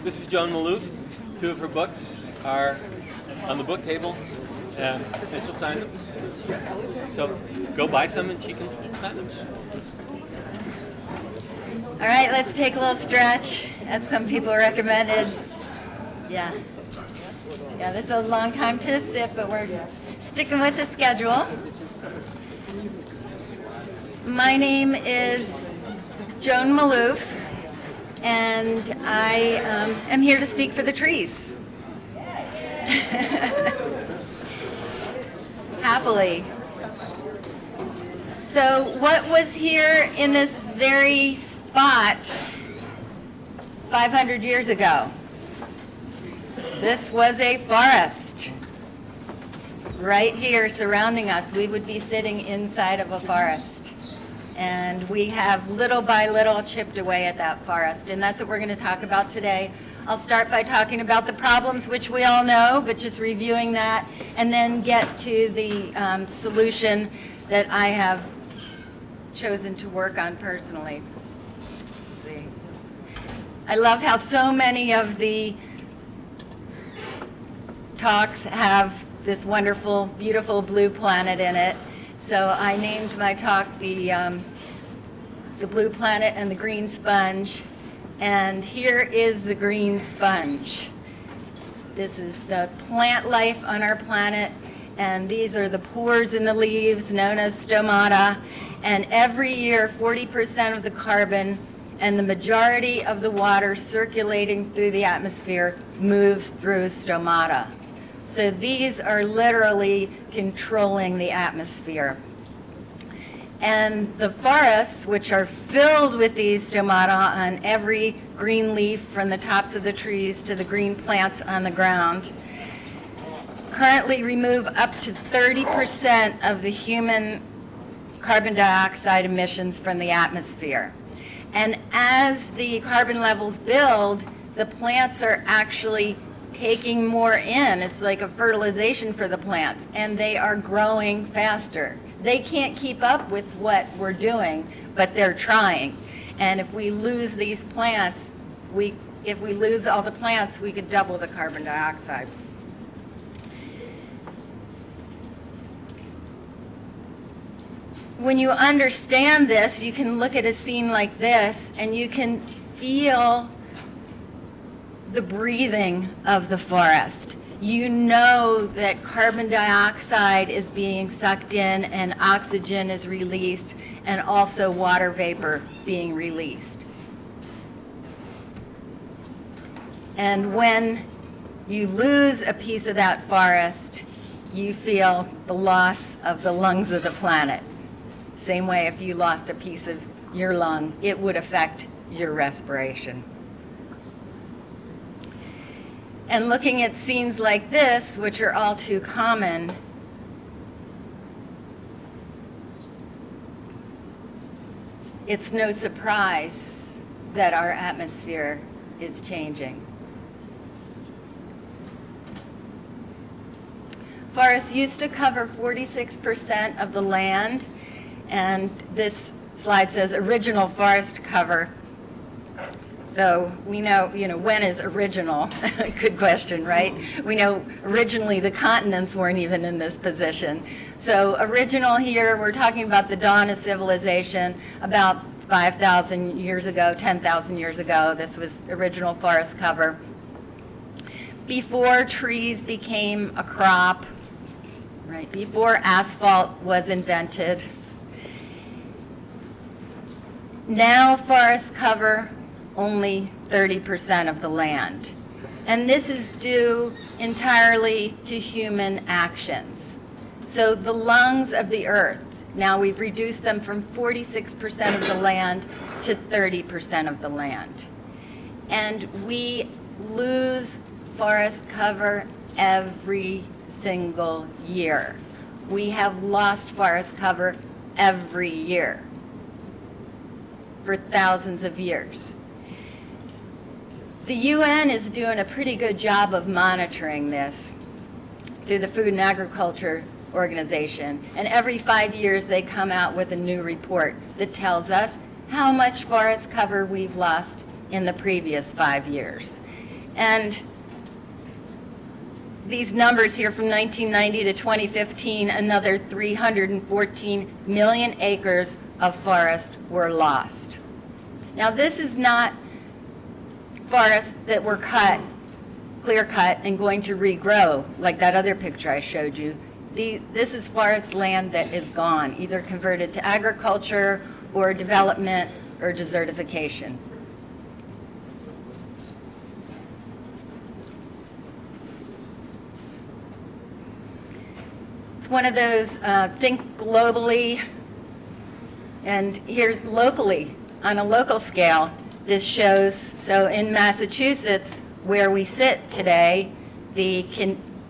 This is Joan Maloof. Two of her books are on the book table, and she'll sign them. So go buy some and she can sign them. All right, let's take a little stretch, as some people recommended. Yeah, that's a long time to sit, but we're sticking with the schedule. My name is Joan Maloof, and I am here to speak for the trees. Happily. So what was here in this very spot 500 years ago? This was a forest. Right here surrounding us, we would be sitting inside of a forest. And we have little by little chipped away at that forest. And that's what we're going to talk about today. I'll start by talking about the problems, which we all know, but just reviewing that, and then get to the solution that I have chosen to work on personally. I love how so many of the talks have this wonderful, beautiful blue planet in it. So I named my talk the blue planet and the green sponge. And here is the green sponge. This is the plant life on our planet, and these are the pores in the leaves known as stomata. And every year, 40% of the carbon and the majority of the water circulating through the atmosphere moves through stomata. So these are literally controlling the atmosphere. And the forests, which are filled with these stomata on every green leaf from the tops of the trees to the green plants on the ground, currently remove up to 30% of the human carbon dioxide emissions from the atmosphere. And as the carbon levels build, the plants are actually taking more in. It's like a fertilization for the plants, and they are growing faster. They can't keep up with what we're doing, but they're trying. And if we lose these plants, if we lose all the plants, we could double the carbon dioxide. When you understand this, you can look at a scene like this, and you can feel the breathing of the forest. You know that carbon dioxide is being sucked in and oxygen is released, and also water vapor being released. And when you lose a piece of that forest, you feel the loss of the lungs of the planet. Same way if you lost a piece of your lung, it would affect your respiration. And looking at scenes like this, which are all too common, it's no surprise that our atmosphere is changing. Forests used to cover 46% of the land, and this slide says original forest cover. So we know, when is original? Good question, right? We know originally the continents weren't even in this position. So original here, we're talking about the dawn of civilization, about 5,000 years ago, 10,000 years ago. This was original forest cover. Before trees became a crop, right? Before asphalt was invented. Now forests cover only 30% of the land. And this is due entirely to human actions. So the lungs of the earth, now we've reduced them from 46% of the land to 30% of the land. And we lose forest cover every single year. We have lost forest cover every year for thousands of years. The UN is doing a pretty good job of monitoring this through the Food and Agriculture Organization. And every 5 years they come out with a new report that tells us how much forest cover we've lost in the previous 5 years. And these numbers here from 1990 to 2015, another 314 million acres of forest were lost. Now, this is not forests that were cut, clear cut, and going to regrow like that other picture I showed you. This is forest land that is gone, either converted to agriculture or development or desertification. It's one of those think globally and here's locally, on a local scale. This shows, so in Massachusetts, where we sit today, the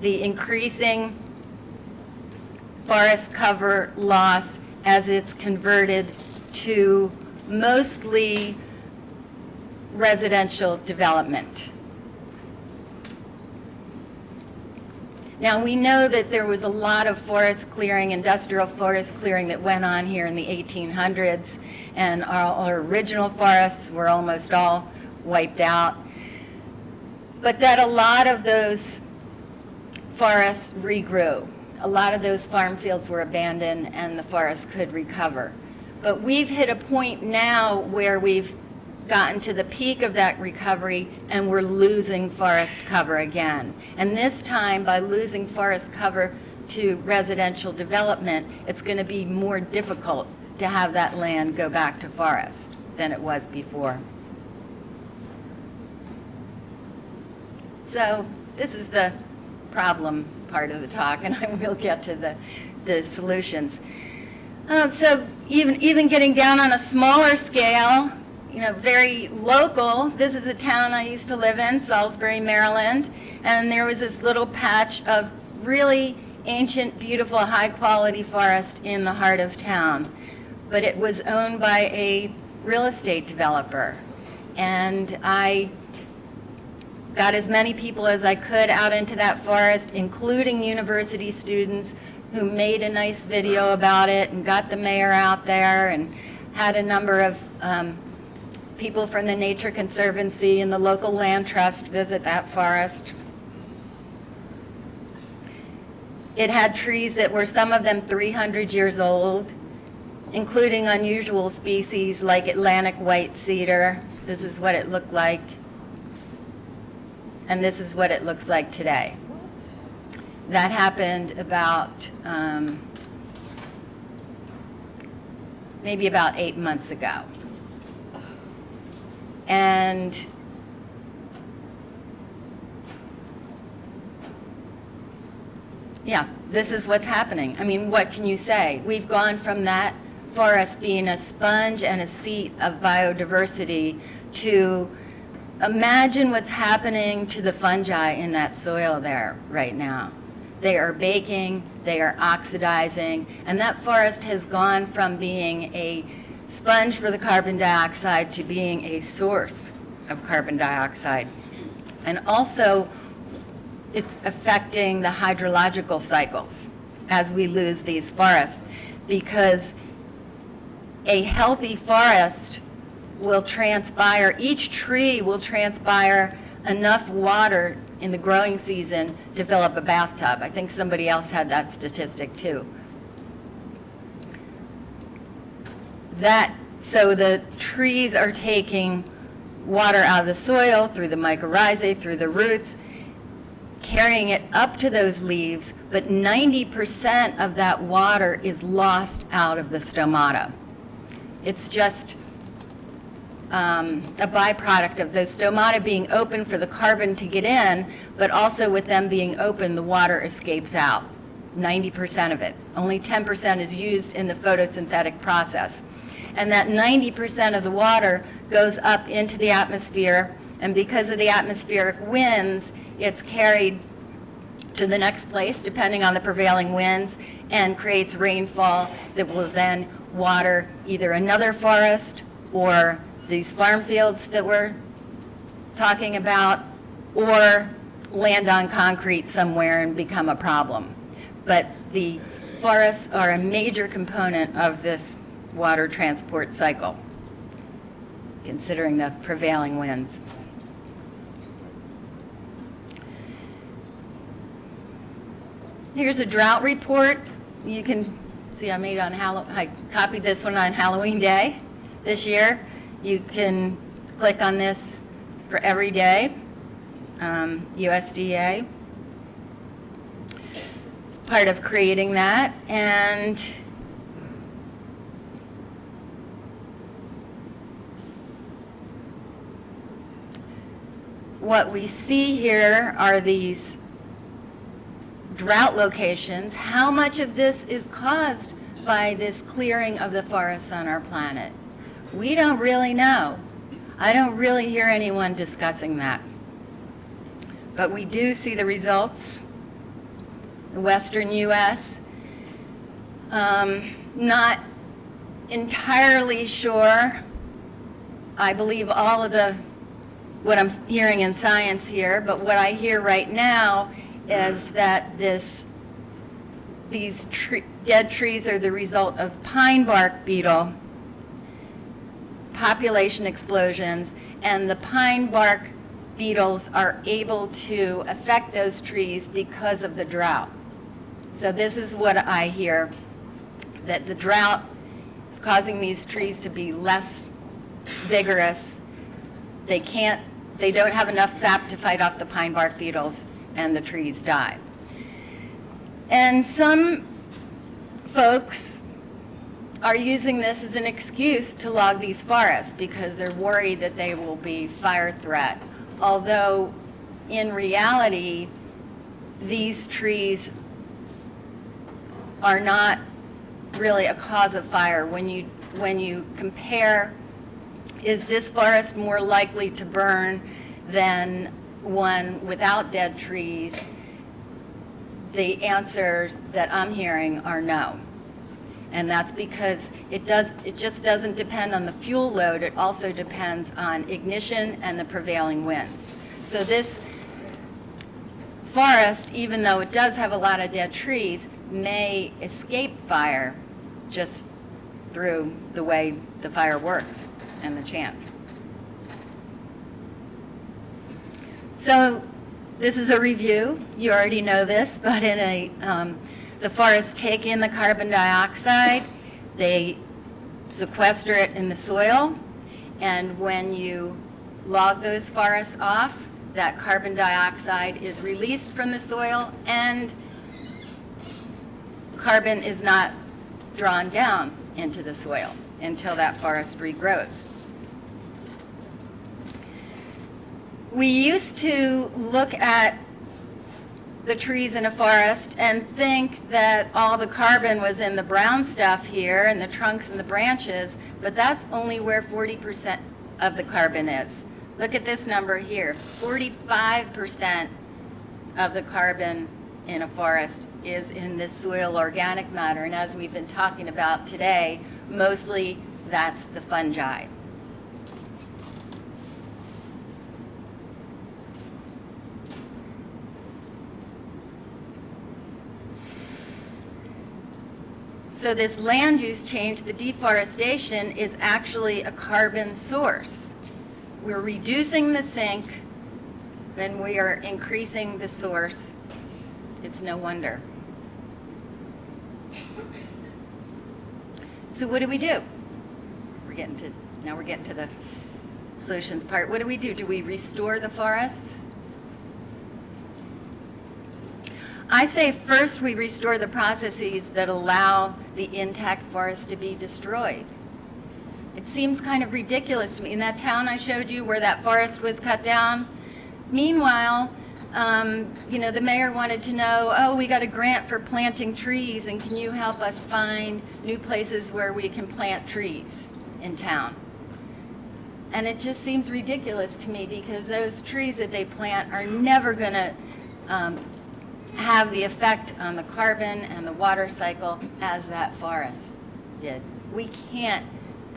increasing forest cover loss as it's converted to mostly residential development. Now, we know that there was a lot of forest clearing, industrial forest clearing that went on here in the 1800s, and our original forests were almost all wiped out. But that a lot of those forests regrew. A lot of those farm fields were abandoned and the forests could recover. But we've hit a point now where we've gotten to the peak of that recovery and we're losing forest cover again. And this time, by losing forest cover to residential development, it's going to be more difficult to have that land go back to forest than it was before. So this is the problem part of the talk, and I will get to the solutions. So even getting down on a smaller scale, you know, very local, this is a town I used to live in, Salisbury, Maryland, and there was this little patch of really ancient, beautiful, high-quality forest in the heart of town. But it was owned by a real estate developer, and I got as many people as I could out into that forest, including university students who made a nice video about it and got the mayor out there and had a number of people from the Nature Conservancy and the local land trust visit that forest. It had trees that were, some of them 300 years old, including unusual species like Atlantic white cedar. This is what it looked like. And this is what it looks like today. That happened about, maybe about 8 months ago. And yeah, this is what's happening. I mean, what can you say? We've gone from that forest being a sponge and a seat of biodiversity to imagine what's happening to the fungi in that soil there right now. They are baking, they are oxidizing, and that forest has gone from being a sponge for the carbon dioxide to being a source of carbon dioxide. And also, it's affecting the hydrological cycles as we lose these forests, because a healthy forest will transpire, each tree will transpire enough water in the growing season to fill up a bathtub. I think somebody else had that statistic too. So the trees are taking water out of the soil through the mycorrhizae, through the roots, carrying it up to those leaves, but 90% of that water is lost out of the stomata. It's just a byproduct of those stomata being open for the carbon to get in, but also with them being open, the water escapes out, 90% of it. Only 10% is used in the photosynthetic process. And that 90% of the water goes up into the atmosphere, and because of the atmospheric winds, it's carried to the next place, depending on the prevailing winds, and creates rainfall that will then water either another forest or these farm fields that we're talking about, or land on concrete somewhere and become a problem. But the forests are a major component of this water transport cycle. considering the prevailing winds. Here's a drought report. You can see I copied this one on Halloween Day this year. You can click on this for every day, USDA. It's part of creating that. And what we see here are these drought locations. How much of this is caused by this clearing of the forests on our planet? We don't really know. I don't really hear anyone discussing that. But we do see the results. The western U.S. Not entirely sure. I believe all of what I'm hearing in science here, but what I hear right now is that these dead trees are the result of pine bark beetle population explosions, and the pine bark beetles are able to affect those trees because of the drought. So this is what I hear, that the drought is causing these trees to be less vigorous. They don't have enough sap to fight off the pine bark beetles, and the trees die. And some folks are using this as an excuse to log these forests because they're worried that they will be fire threat. Although in reality, these trees are not really a cause of fire. When you compare, is this forest more likely to burn than one without dead trees, the answers that I'm hearing are no. And that's because it just doesn't depend on the fuel load, it also depends on ignition and the prevailing winds. So this forest, even though it does have a lot of dead trees, may escape fire just through the way the fire works and the chance. So this is a review. You already know this, but the forests take in the carbon dioxide, they sequester it in the soil, and when you log those forests off, that carbon dioxide is released from the soil and carbon is not drawn down into the soil until that forest regrows. We used to look at the trees in a forest and think that all the carbon was in the brown stuff here and the trunks and the branches, but that's only where 40% of the carbon is. Look at this number here. 45% of the carbon in a forest is in this soil organic matter, and as we've been talking about today, mostly that's the fungi. So this land use change, the deforestation, is actually a carbon source. We're reducing the sink, then we are increasing the source. It's no wonder. So what do we do? Now we're getting to the solutions part. What do we do? Do we restore the forests? I say first we restore the processes that allow the intact forest to be destroyed. It seems kind of ridiculous to me. In that town I showed you where that forest was cut down, meanwhile, the mayor wanted to know, oh, we got a grant for planting trees, and can you help us find new places where we can plant trees in town? And it just seems ridiculous to me because those trees that they plant are never going to have the effect on the carbon and the water cycle as that forest did. We can't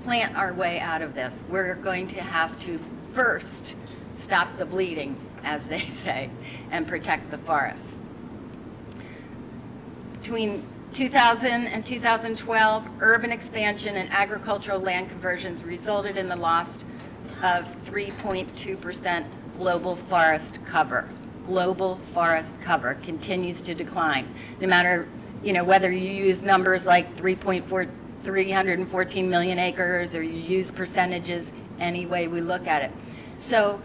plant our way out of this. We're going to have to first stop the bleeding, as they say, and protect the forests. Between 2000 and 2012, urban expansion and agricultural land conversions resulted in the loss of 3.2% global forest cover. Global forest cover continues to decline. No matter, whether you use numbers like 314 million acres or you use percentages, any way we look at it. So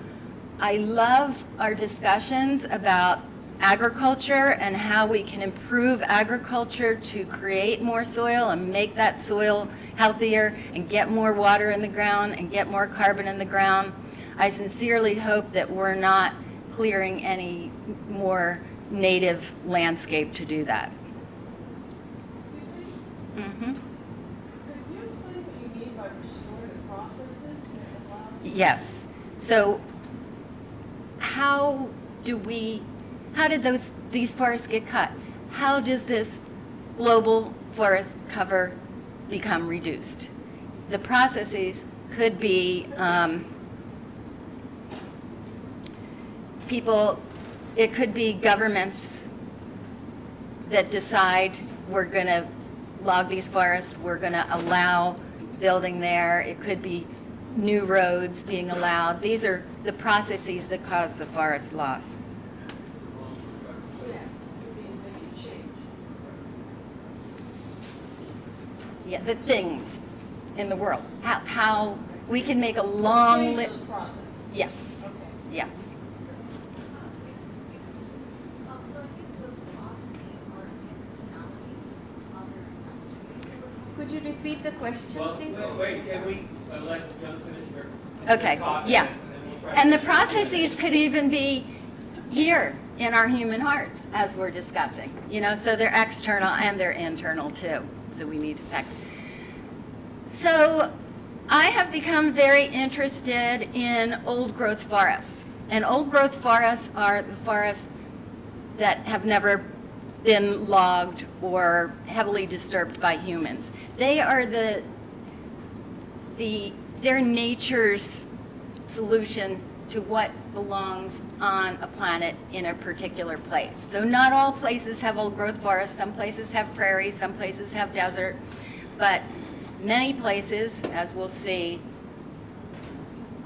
I love our discussions about agriculture and how we can improve agriculture to create more soil and make that soil healthier and get more water in the ground and get more carbon in the ground. I sincerely hope that we're not clearing any more native landscape to do that. Mm-hmm. Could you explain what you mean by restorative processes that allow? Yes. So how did these forests get cut? How does this global forest cover become reduced? The processes could be it could be governments that decide we're going to log these forests, we're going to allow building there. It could be new roads being allowed. These are the processes that cause the forest loss. Yeah, the things in the world. How we can make a long list. Yes. Okay. Yes. So I think those processes are externalities of other activities. Could you repeat the question, please? Wait, can we let Joan finish her? Okay, yeah. And the processes could even be here in our human hearts, as we're discussing. So they're external and they're internal too. So we need to fact. So I have become very interested in old growth forests. And old growth forests are the forests that have never been logged or heavily disturbed by humans. They are they're nature's solution to what belongs on a planet in a particular place. So not all places have old growth forests. Some places have prairie, some places have desert, but many places, as we'll see,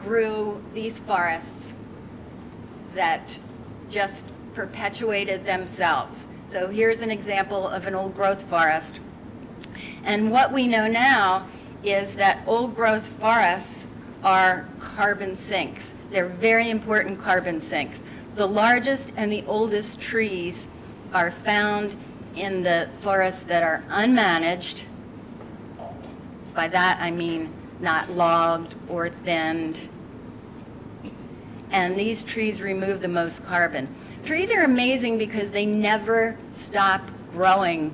grew these forests that just perpetuated themselves. So here's an example of an old growth forest. And what we know now is that old growth forests are carbon sinks. They're very important carbon sinks. The largest and the oldest trees are found in the forests that are unmanaged. By that I mean not logged or thinned. And these trees remove the most carbon. Trees are amazing because they never stop growing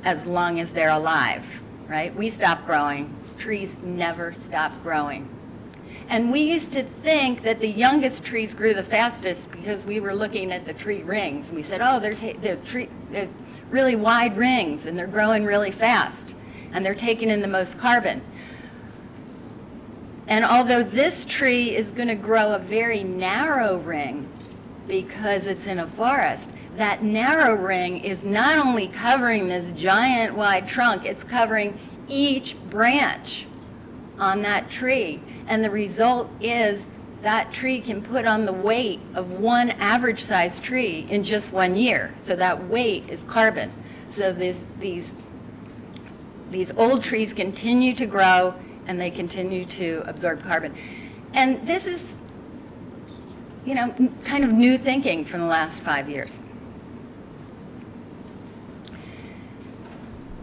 as long as they're alive, right? We stop growing. Trees never stop growing. And we used to think that the youngest trees grew the fastest because we were looking at the tree rings. We said, oh, they're really wide rings and they're growing really fast and they're taking in the most carbon. And although this tree is going to grow a very narrow ring because it's in a forest, that narrow ring is not only covering this giant wide trunk, it's covering each branch on that tree. And the result is that tree can put on the weight of one average sized tree in just 1 year. So that weight is carbon. So these old trees continue to grow and they continue to absorb carbon. And this is, kind of new thinking from the last 5 years.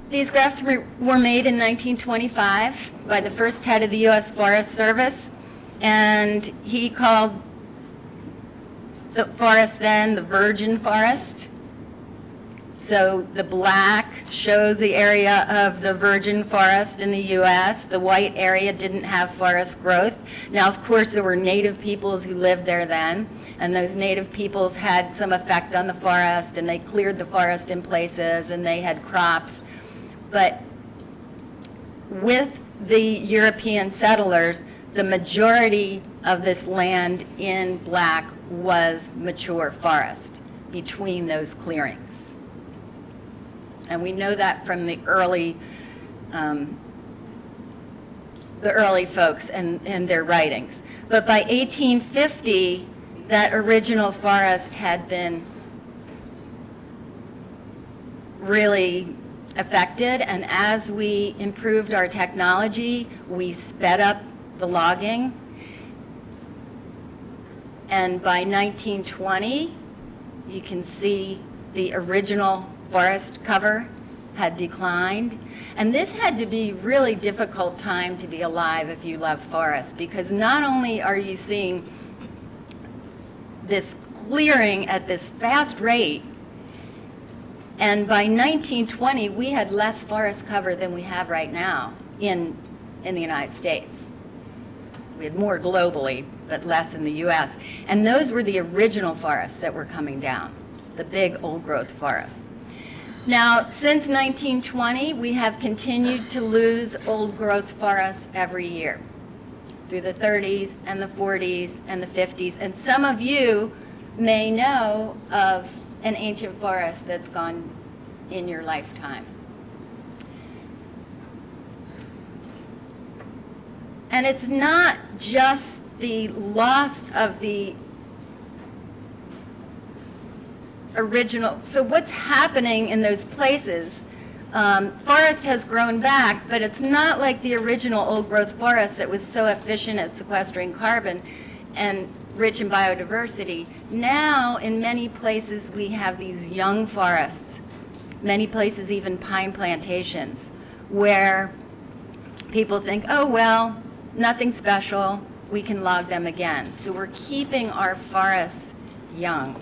These graphs were made in 1925 by the first head of the U.S. Forest Service, and he called the forest then the virgin forest. So the black shows the area of the virgin forest in the U.S. The white area didn't have forest growth. Now, of course, there were native peoples who lived there then, and those native peoples had some effect on the forest, and they cleared the forest in places, and they had crops. But with the European settlers, the majority of this land in black was mature forest between those clearings. And we know that from the early the early folks and their writings. But by 1850, that original forest had been really affected, and as we improved our technology, we sped up the logging. And by 1920, you can see the original forest cover had declined. And this had to be really difficult time to be alive if you love forests, because not only are you seeing this clearing at this fast rate, and by 1920, we had less forest cover than we have right now in the United States. We had more globally, but less in the US. And those were the original forests that were coming down, the big old growth forests. Now, since 1920, we have continued to lose old growth forests every year, through the 30s and the 40s and the 50s. And some of you may know of an ancient forest that's gone in your lifetime. And it's not just the loss of the original. So what's happening in those places? Forest has grown back, but it's not like the original old growth forest that was so efficient at sequestering carbon and rich in biodiversity. Now, in many places, we have these young forests, many places even pine plantations, where people think, oh, well, nothing special, we can log them again. So we're keeping our forests young.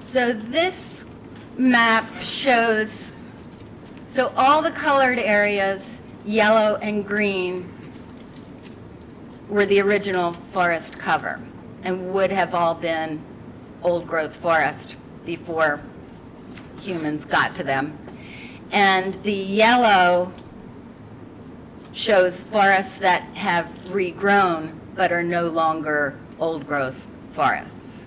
So this map shows, so all the colored areas, yellow and green, were the original forest cover and would have all been old growth forest before humans got to them. And the yellow shows forests that have regrown but are no longer old growth forests.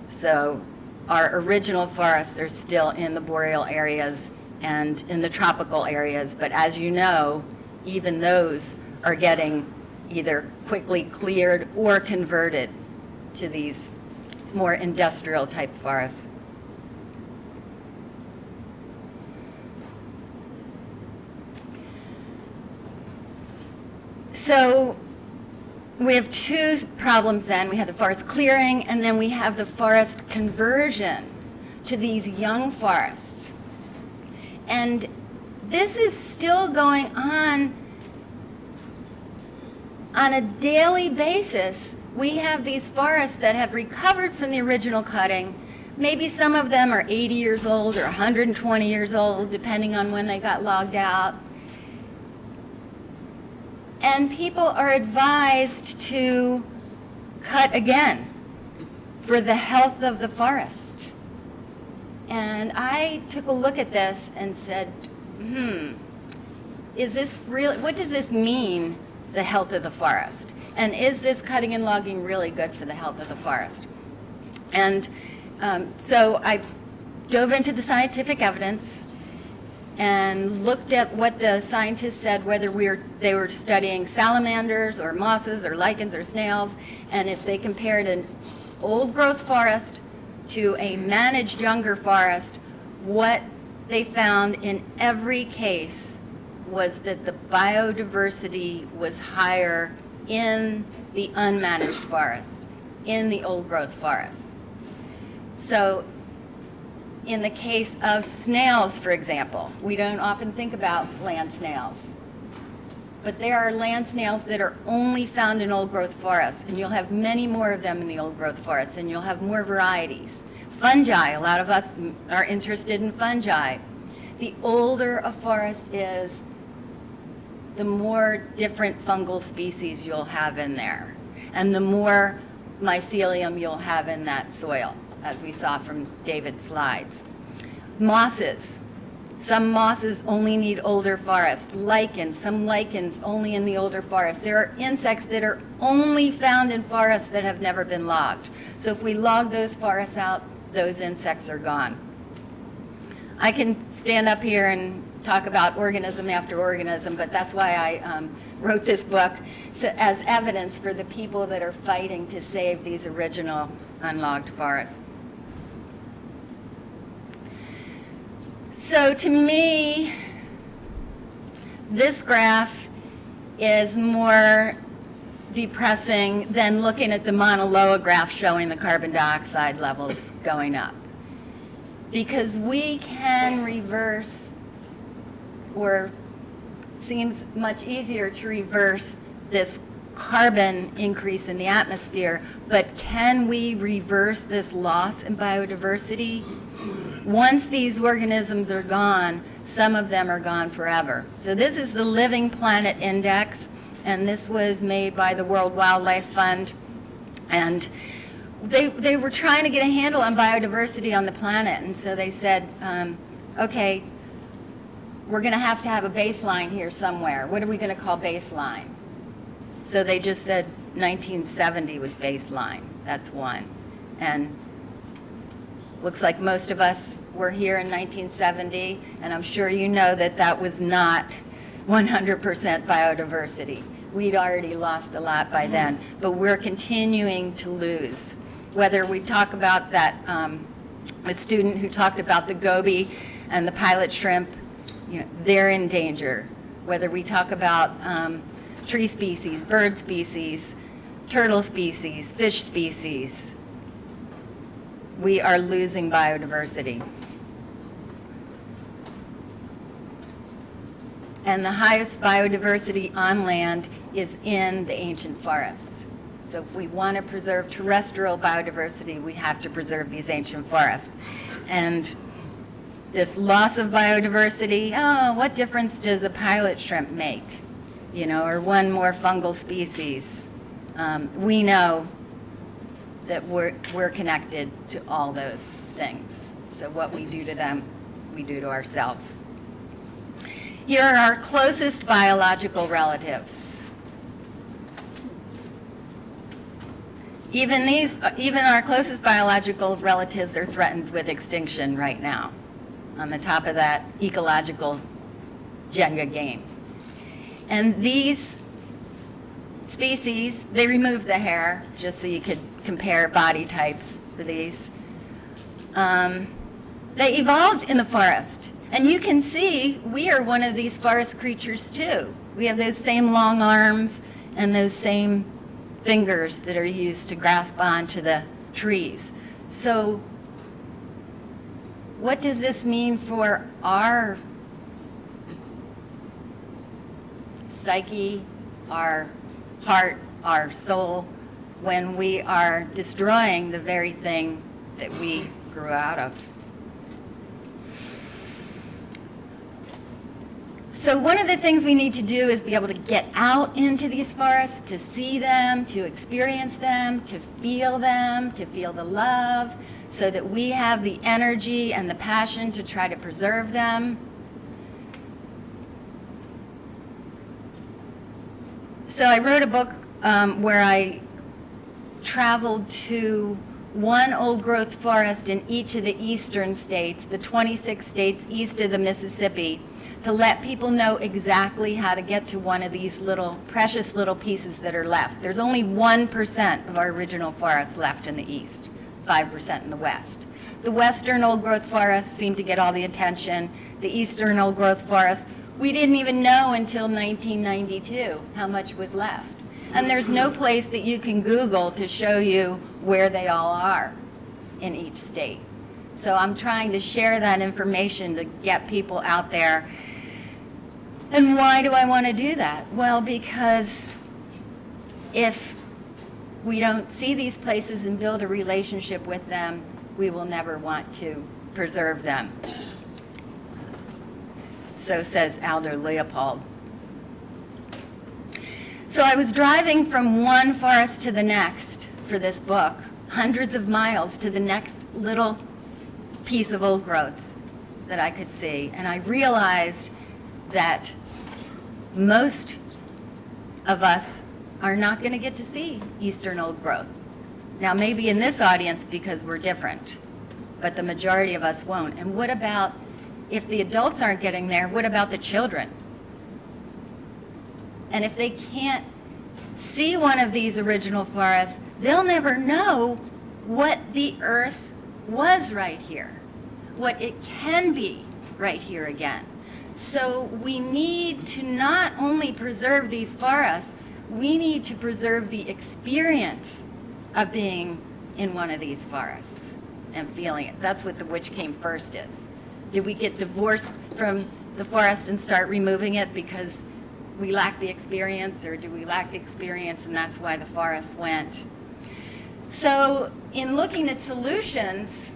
So our original forests are still in the boreal areas and in the tropical areas, but as you know, even those are getting either quickly cleared or converted to these more industrial type forests. So we have two problems then. We have the forest clearing, and then we have the forest conversion to these young forests. And this is still going on a daily basis. We have these forests that have recovered from the original cutting. Maybe some of them are 80 years old or 120 years old, depending on when they got logged out. And people are advised to cut again for the health of the forest. And I took a look at this and said, is this real? What does this mean, the health of the forest? And is this cutting and logging really good for the health of the forest? And so I dove into the scientific evidence and looked at what the scientists said, whether they were studying salamanders or mosses or lichens or snails, and if they compared an old growth forest to a managed younger forest, what they found in every case was that the biodiversity was higher in the unmanaged forest, in the old growth forests. So in the case of snails, for example, we don't often think about land snails, but there are land snails that are only found in old growth forests, and you'll have many more of them in the old growth forests, and you'll have more varieties. Fungi, a lot of us are interested in fungi. The older a forest is, the more different fungal species you'll have in there, and the more mycelium you'll have in that soil, as we saw from David's slides. Mosses. Some mosses only need older forests. Lichens, some lichens only in the older forests. There are insects that are only found in forests that have never been logged. So if we log those forests out, those insects are gone. I can stand up here and talk about organism after organism, but that's why I wrote this book, so, as evidence for the people that are fighting to save these original unlogged forests. So to me, this graph is more depressing than looking at the Mauna Loa graph showing the carbon dioxide levels going up. Because we can reverse, or seems much easier to reverse this carbon increase in the atmosphere, but can we reverse this loss in biodiversity? Once these organisms are gone, some of them are gone forever. So this is the Living Planet Index, and this was made by the World Wildlife Fund. And they were trying to get a handle on biodiversity on the planet, and so they said, okay, we're going to have a baseline here somewhere. What are we going to call baseline? So they just said 1970 was baseline. That's one. And looks like most of us were here in 1970, and I'm sure you know that that was not 100% biodiversity. We'd already lost a lot by then, but we're continuing to lose. Whether we talk about that, a student who talked about the goby and the pilot shrimp, you know, they're in danger. Whether we talk about tree species, bird species, turtle species, fish species, we are losing biodiversity. And the highest biodiversity on land is in the ancient forests. So if we want to preserve terrestrial biodiversity, we have to preserve these ancient forests. And this loss of biodiversity, oh, what difference does a pilot shrimp make? You know, or one more fungal species. We know that we're connected to all those things. So what we do to them, we do to ourselves. Here are our closest biological relatives. Even our closest biological relatives are threatened with extinction right now. On the top of that ecological Jenga game. And these species, they removed the hair just so you could compare body types for these. They evolved in the forest. And you can see we are one of these forest creatures too. We have those same long arms and those same fingers that are used to grasp onto the trees. So what does this mean for our psyche, our heart, our soul, when we are destroying the very thing that we grew out of? So one of the things we need to do is be able to get out into these forests, to see them, to experience them, to feel the love, so that we have the energy and the passion to try to preserve them. So I wrote a book where I traveled to one old-growth forest in each of the eastern states, the 26 states east of the Mississippi, to let people know exactly how to get to one of these little, precious little pieces that are left. There's only 1% of our original forests left in the east, 5% in the west. The western old-growth forests seem to get all the attention. The eastern old-growth forests, we didn't even know until 1992 how much was left. And there's no place that you can Google to show you where they all are in each state. So I'm trying to share that information to get people out there. And why do I want to do that? Well, because if we don't see these places and build a relationship with them, we will never want to preserve them. So says Aldo Leopold. So I was driving from one forest to the next for this book, hundreds of miles to the next little piece of old growth that I could see. And I realized that most of us are not going to get to see eastern old growth. Now, maybe in this audience because we're different, but the majority of us won't. And what about if the adults aren't getting there, what about the children? And if they can't see one of these original forests, they'll never know what the earth was right here, what it can be right here again. So we need to not only preserve these forests, we need to preserve the experience of being in one of these forests and feeling it. That's what the which came first is. Did we get divorced from the forest and start removing it because we lack the experience, or do we lack the experience and that's why the forest went? So in looking at solutions,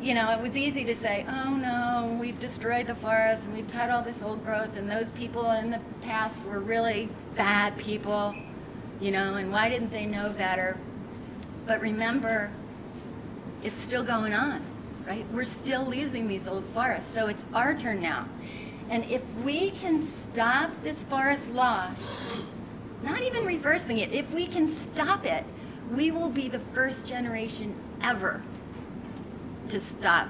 you know, it was easy to say, oh no, we've destroyed the forest and we've cut all this old growth and those people in the past were really bad people, you know, and why didn't they know better? But remember, it's still going on, right? We're still losing these old forests, so it's our turn now. And if we can stop this forest loss, not even reversing it, if we can stop it, we will be the first generation ever to stop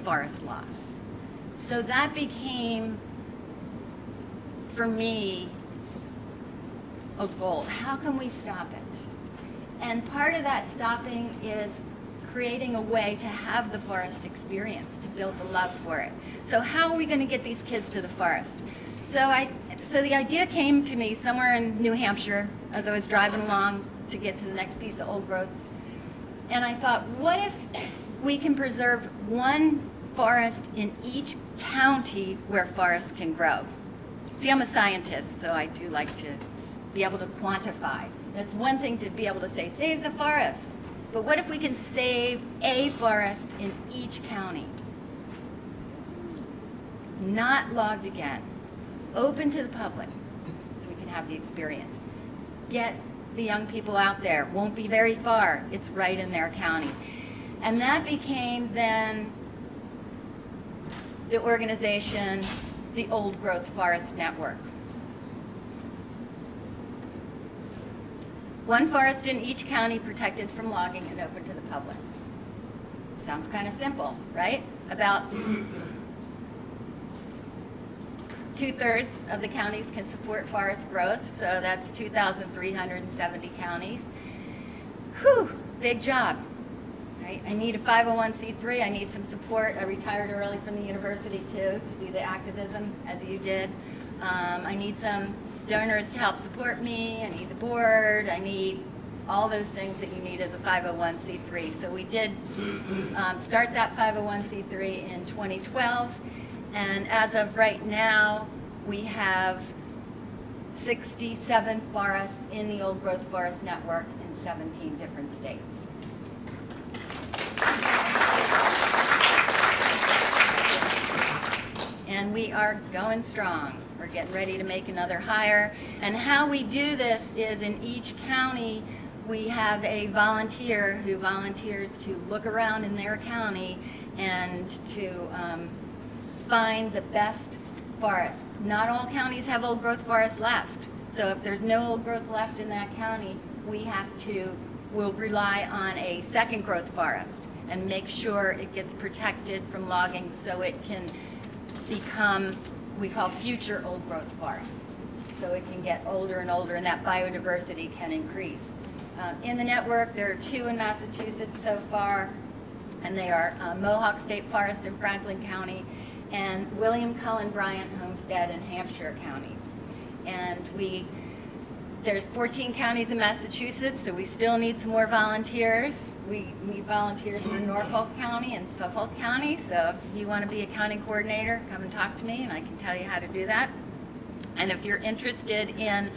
forest loss. So that became, for me, a goal. How can we stop it? And part of that stopping is creating a way to have the forest experience, to build the love for it. So how are we going to get these kids to the forest? So the idea came to me somewhere in New Hampshire as I was driving along to get to the next piece of old growth. And I thought, what if we can preserve one forest in each county where forests can grow? See, I'm a scientist, so I do like to be able to quantify. And it's one thing to be able to say, save the forest. But what if we can save a forest in each county? Not logged again. Open to the public so we can have the experience. Get the young people out there. Won't be very far. It's right in their county. And that became then the organization, the Oldgrowth Forest Network. One forest in each county protected from logging and open to the public. Sounds kind of simple, right? About 2/3 of the counties can support forest growth, so that's 2,370 counties. Whew, big job, right? I need a 501c3, I need some support. I retired early from the university too, to do the activism as you did. I need some donors to help support me, I need the board, I need all those things that you need as a 501c3. So we did start that 501c3 in 2012, and as of right now, we have 67 forests in the Old Growth Forest Network in 17 different states. And we are going strong. We're getting ready to make another hire. And how we do this is in each county, we have a volunteer who volunteers to look around in their county and to find the best forest. Not all counties have old growth forests left. So if there's no old growth left in that county, we'll rely on a second growth forest and make sure it gets protected from logging so it can become, we call future old growth forests. So it can get older and older and that biodiversity can increase. In the network, there are 2 in Massachusetts so far, and they are Mohawk State Forest in Franklin County and William Cullen Bryant Homestead in Hampshire County. And there's 14 counties in Massachusetts, so we still need some more volunteers. We need volunteers for Norfolk County and Suffolk County, so if you want to be a county coordinator, come and talk to me and I can tell you how to do that. And if you're interested in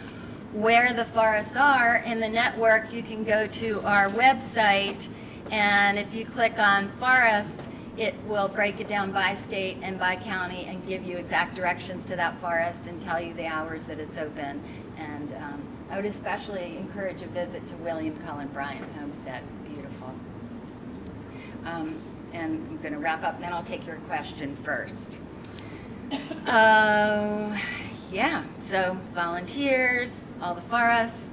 where the forests are in the network, you can go to our website, and if you click on forests, it will break it down by state and by county and give you exact directions to that forest and tell you the hours that it's open. And I would especially encourage a visit to William Cullen Bryant Homestead. It's beautiful. And I'm going to wrap up, and then I'll take your question first. Yeah, so volunteers, all the forests,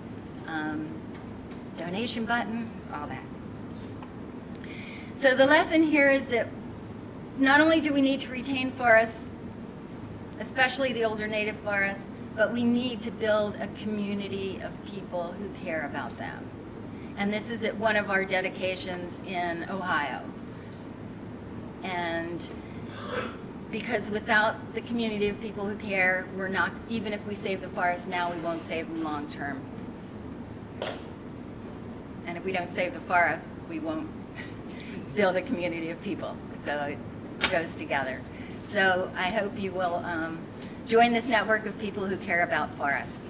donation button, all that. So the lesson here is that not only do we need to retain forests, especially the older native forests, but we need to build a community of people who care about them. And this is at one of our dedications in Ohio. And because without the community of people who care, we're not, even if we save the forest now, we won't save them long term. And if we don't save the forest, we won't build a community of people. So it goes together. So I hope you will join this network of people who care about forests.